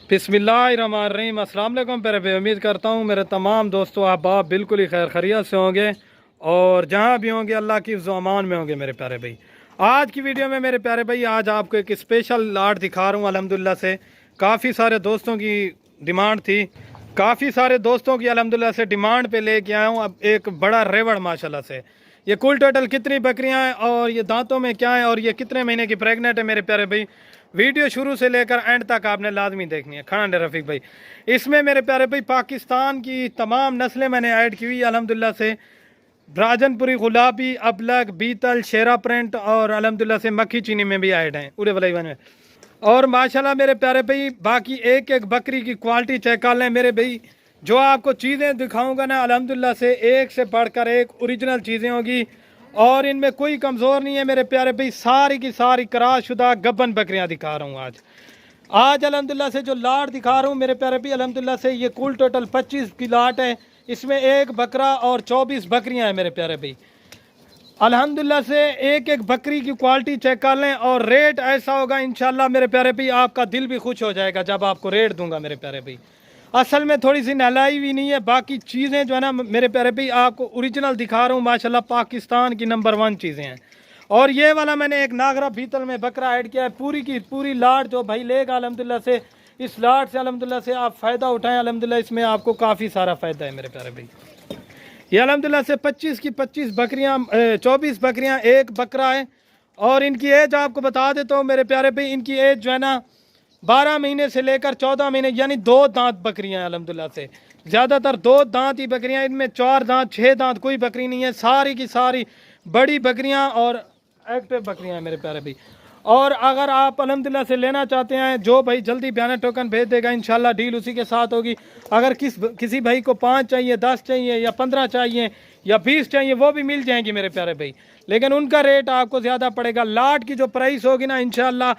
बिस्मिल्लाहिर्रहमानिर्रहीम। अस्सलाम वालेकुम प्यारे भाई, उम्मीद करता हूँ मेरे तमाम दोस्तों अहबाब बिल्कुल ही खैर खैरियत से होंगे और जहाँ भी होंगे अल्लाह की हिफ्ज़ व अमान में होंगे मेरे प्यारे भाई। आज की वीडियो में मेरे प्यारे भाई आज आपको एक स्पेशल लाट दिखा रहा हूँ अल्हम्दुलिल्लाह से। काफ़ी सारे दोस्तों की डिमांड थी, काफ़ी सारे दोस्तों की अल्हम्दुलिल्लाह से डिमांड पे लेके आया हूँ अब एक बड़ा रेवड़ माशाल्लाह से। ये कुल टोटल कितनी बकरियां हैं और ये दांतों में क्या है और ये कितने महीने की प्रेग्नेंट है मेरे प्यारे भाई। वीडियो शुरू से लेकर एंड तक आपने लाजमी देखनी है। खान रफ़ीक भाई, इसमें मेरे प्यारे भाई पाकिस्तान की तमाम नस्लें मैंने ऐड की हुई अल्हम्दुलिल्लाह से। राजनपुरी, गुलाबी, अबलग, बीतल, शेरा प्रिंट और अल्हम्दुलिल्लाह से मक्खी चीनी में भी ऐड हैं उड़े वाले में। और माशाल्लाह मेरे प्यारे भाई बाकी एक एक बकरी की क्वालिटी चेक कर लें मेरे भाई। जो आपको चीज़ें दिखाऊंगा ना अल्हम्दुलिल्लाह से एक से बढ़कर एक ओरिजिनल चीज़ें होगी और इनमें कोई कमज़ोर नहीं है मेरे प्यारे भाई। सारी की सारी कराशुदा गब्बन बकरियां दिखा रहा हूँ आज अल्हम्दुलिल्लाह से। जो लाट दिखा रहा हूँ मेरे प्यारे भाई अल्हम्दुलिल्लाह से ये कुल टोटल 25 की लाट है। इसमें एक बकरा और 24 बकरियां हैं मेरे प्यारे भाई। अल्हम्दुलिल्लाह से एक एक बकरी की क्वालिटी चेक कर लें और रेट ऐसा होगा इंशाल्लाह मेरे प्यारे भाई आपका दिल भी खुश हो जाएगा जब आपको रेट दूंगा मेरे प्यारे भाई। असल में थोड़ी सी नहलाई भी नहीं है, बाकी चीज़ें जो है ना मेरे प्यारे भाई आपको ओरिजिनल दिखा रहा हूँ माशाल्लाह। पाकिस्तान की नंबर 1 चीज़ें हैं। और ये वाला मैंने एक नागरा बीतल में बकरा ऐड किया है। पूरी की पूरी लाट जो भाई लेगा अल्हम्दुलिल्लाह से, इस लाट से अल्हम्दुलिल्लाह से आप फ़ायदा उठाएं अल्हम्दुलिल्लाह। इसमें आपको काफ़ी सारा फ़ायदा है मेरे प्यारे भाई। ये अल्हम्दुलिल्लाह से 25 की 25 बकरियाँ 24 बकरियाँ एक बकरा है। और इनकी एज आपको बता देता हूँ मेरे प्यारे भाई, इनकी एज जो है ना 12 महीने से लेकर 14 महीने यानी 2 दांत बकरियां हैं अल्हम्दुलिल्लाह से। ज़्यादातर 2 दांत ही बकरियां, इनमें 4 दांत 6 दांत कोई बकरी नहीं है। सारी की सारी बड़ी बकरियां और एक्टिव बकरियां हैं मेरे प्यारे भाई। और अगर आप अल्हम्दुलिल्लाह से लेना चाहते हैं, जो भाई जल्दी बयाना टोकन भेज देगा इंशाल्लाह डील उसी के साथ होगी। अगर किसी भाई को 5 चाहिए, 10 चाहिए या 15 चाहिए या 20 चाहिए वो भी मिल जाएंगी मेरे प्यारे भाई, लेकिन उनका रेट आपको ज़्यादा पड़ेगा। लाट की जो प्राइस होगी ना इंशाल्लाह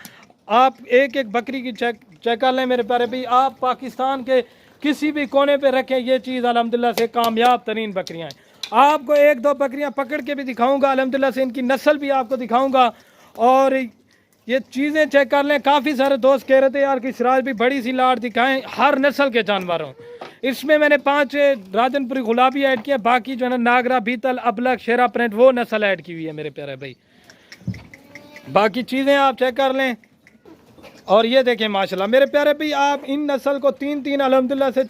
आप एक एक बकरी की चेक कर लें मेरे प्यारे भाई। आप पाकिस्तान के किसी भी कोने पे रखें ये चीज़ अल्हम्दुलिल्लाह से कामयाब तरीन बकरियां हैं। आपको एक दो बकरियां पकड़ के भी दिखाऊंगा अल्हम्दुलिल्लाह से, इनकी नस्ल भी आपको दिखाऊंगा और ये चीज़ें चेक कर लें। काफ़ी सारे दोस्त कह रहे थे यार कि सिराज भी बड़ी सी लाट दिखाएं हर नस्ल के जानवरों। इसमें मैंने 5 राजनपुरी गुलाबी ऐड किया, बाकी जो है ना नागरा, बीतल, अबलग, शेरा प्रिंट वो नस्ल ऐड की हुई है मेरे प्यारे भाई। बाकी चीज़ें आप चेक कर लें। और ये देखें माशाल्लाह मेरे प्यारे भाई, आप इन नस्ल को 3-3 अल्हम्दुलिल्लाह से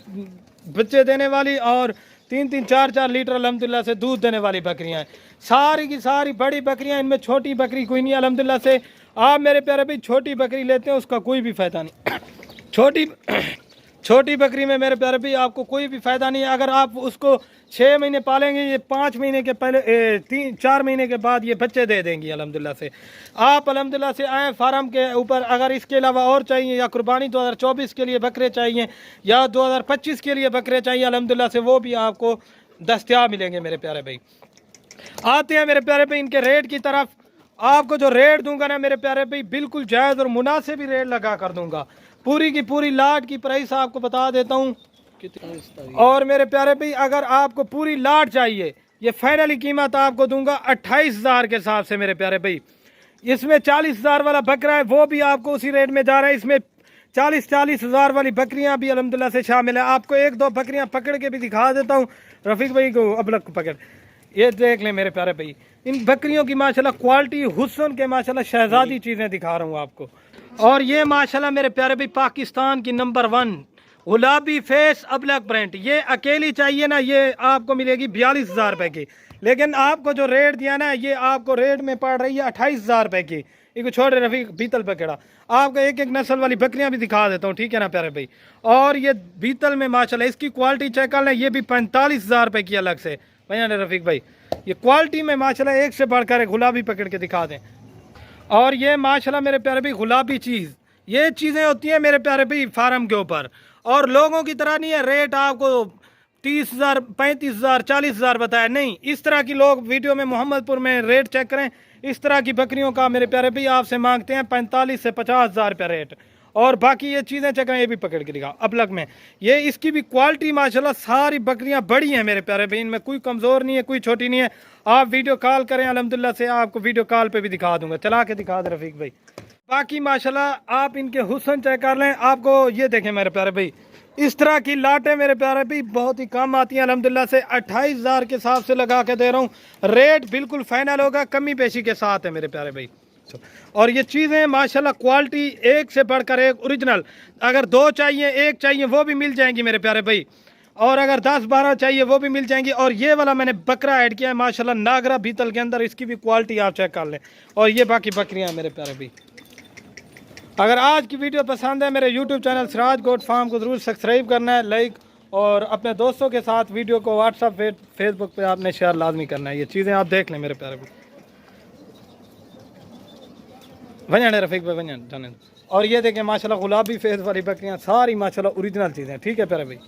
बच्चे देने वाली और 3-3 4-4 लीटर अल्हम्दुलिल्लाह से दूध देने वाली बकरियां हैं। सारी की सारी बड़ी बकरियां, इनमें छोटी बकरी कोई नहीं अल्हम्दुलिल्लाह से। आप मेरे प्यारे भाई छोटी बकरी लेते हैं उसका कोई भी फ़ायदा नहीं। छोटी बकरी में मेरे प्यारे भाई आपको कोई भी फ़ायदा नहीं है। अगर आप उसको 6 महीने पालेंगे, ये 5 महीने के पहले 3-4 महीने के बाद ये बच्चे दे देंगी अल्हम्दुलिल्लाह से। आप अल्हम्दुलिल्लाह से आएँ फार्म के ऊपर। अगर इसके अलावा और चाहिए या कुर्बानी 2024 के लिए बकरे चाहिए या 2025 के लिए बकरे चाहिए अल्हम्दुलिल्लाह से, वो भी आपको दस्तयाब मिलेंगे मेरे प्यारे भाई। आते हैं मेरे प्यारे भाई इनके रेट की तरफ। आपको जो रेट दूंगा ना मेरे प्यारे भाई बिल्कुल जायज़ और मुनासिब ही रेट लगा कर दूंगा। पूरी की पूरी लाट की प्राइस आपको बता देता हूँ। और मेरे प्यारे भाई अगर आपको पूरी लाट चाहिए, ये फाइनली कीमत आपको दूंगा 28,000 के हिसाब से मेरे प्यारे भाई। इसमें 40,000 वाला बकरा है वो भी आपको उसी रेट में जा रहा है। इसमें 40 हज़ार वाली बकरियां भी अल्हम्दुलिल्लाह से शामिल है। आपको एक दो बकरियां पकड़ के भी दिखा देता हूँ रफ़ीक भाई को, अबलग को पकड़ ये देख लें मेरे प्यारे भाई। इन बकरियों की माशाल्लाह क्वालिटी हुस्न के माशाल्लाह शहजादी चीज़ें दिखा रहा हूँ आपको। और ये माशाल्लाह मेरे प्यारे भाई पाकिस्तान की नंबर 1 गुलाबी फेस अबलग प्रिंट, ये अकेली चाहिए ना ये आपको मिलेगी 42,000 रुपये की। लेकिन आपको जो रेट दिया ना ये आपको रेट में पड़ रही है 28,000 रुपये की। एक छोटे रफ़ीक बीतल पकड़ा, आपको एक एक नस्ल वाली बकरियां भी दिखा देता हूँ, ठीक है ना प्यारे भाई। और ये बीतल में माशाल्लाह इसकी क्वालिटी चेक कर लें, ये भी 45,000 रुपये की अलग से भैया ने रफ़ीक भाई। ये क्वालिटी में माशाल्लाह एक से बढ़कर गुलाबी पकड़ के दिखा दें। और ये माशाल्लाह मेरे प्यारे भाई गुलाबी चीज़, ये चीज़ें होती हैं मेरे प्यारे भाई फार्म के ऊपर। और लोगों की तरह नहीं है रेट आपको 30,000 35,000 40,000 बताया, नहीं। इस तरह की लोग वीडियो में मोहम्मदपुर में रेट चेक करें, इस तरह की बकरियों का मेरे प्यारे भाई आपसे मांगते हैं 45 से 50,000 रुपये रेट। और बाकी ये चीज़ें चेक करें, ये भी पकड़ के दिखा अबलग में। ये इसकी भी क्वालिटी माशाल्लाह सारी बकरियां बड़ी हैं मेरे प्यारे भाई, इनमें कोई कमज़ोर नहीं है कोई छोटी नहीं है। आप वीडियो कॉल करें अल्हम्दुलिल्लाह से आपको वीडियो कॉल पे भी दिखा दूंगा। चला के दिखा दे रफ़ीक भाई। बाकी माशाल्लाह आप इनके हुस्न चेक कर लें। आपको ये देखें मेरे प्यारे भाई, इस तरह की लाटें मेरे प्यारे भाई बहुत ही कम आती हैं अल्हम्दुलिल्लाह से। 28,000 के हिसाब से लगा के दे रहा हूँ, रेट बिल्कुल फाइनल होगा, कमी पेशी के साथ है मेरे प्यारे भाई। और ये चीज़ें माशाल्लाह क्वालिटी एक से बढ़कर एक ओरिजिनल, अगर 2 चाहिए 1 चाहिए वो भी मिल जाएंगी मेरे प्यारे भाई, और अगर 10-12 चाहिए वो भी मिल जाएंगी। और ये वाला मैंने बकरा ऐड किया है माशाल्लाह नागरा बीतल के अंदर, इसकी भी क्वालिटी आप चेक कर लें। और ये बाकी बकरियाँ मेरे प्यारे भाई। अगर आज की वीडियो पसंद है, मेरे YouTube channel Siraj goat farm को ज़रूर सब्सक्राइब करना है, लाइक, और अपने दोस्तों के साथ वीडियो को व्हाट्सअप फेसबुक पे आपने शेयर लाजमी करना है। ये चीज़ें आप देख लें मेरे प्यारे भाई। वजन है रफीक भाई, वजन जाने। और ये देखें माशाल्लाह गुलाबी फेस वाली बकरियाँ सारी माशाल्लाह ओरिजिनल चीज़ें, ठीक है प्यारे भाई।